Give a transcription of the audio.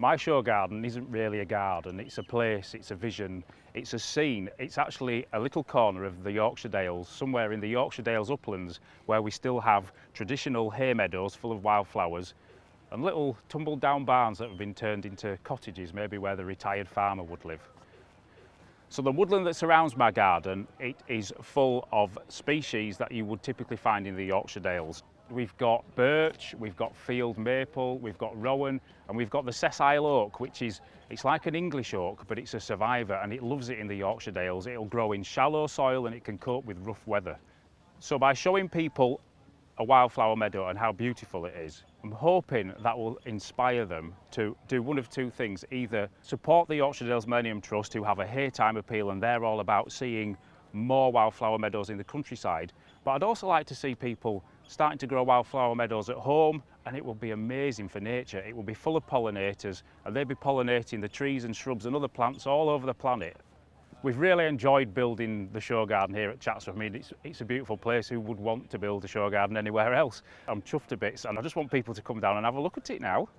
My show garden isn't really a garden, it's a place, it's a vision, it's a scene. It's actually a little corner of the Yorkshire Dales, somewhere in the Yorkshire Dales uplands, where we still have traditional hay meadows full of wildflowers and little tumbled down barns that have been turned into cottages, maybe where the retired farmer would live. So the woodland that surrounds my garden, it is full of species that you would typically find in the Yorkshire Dales. We've got birch, we've got field maple, we've got rowan, and we've got the sessile oak, which is, it's like an English oak, but it's a survivor and it loves it in the Yorkshire Dales. It'll grow in shallow soil and it can cope with rough weather. So by showing people a wildflower meadow and how beautiful it is, I'm hoping that will inspire them to do one of two things: either support the Yorkshire Dales Millennium Trust, who have a haytime appeal and they're all about seeing more wildflower meadows in the countryside, but I'd also like to see people starting to grow wildflower meadows at home, and it will be amazing for nature. It will be full of pollinators and they'll be pollinating the trees and shrubs and other plants all over the planet. We've really enjoyed building the show garden here at Chatsworth. I mean, it's a beautiful place. Who would want to build a show garden anywhere else? I'm chuffed to bits and I just want people to come down and have a look at it now.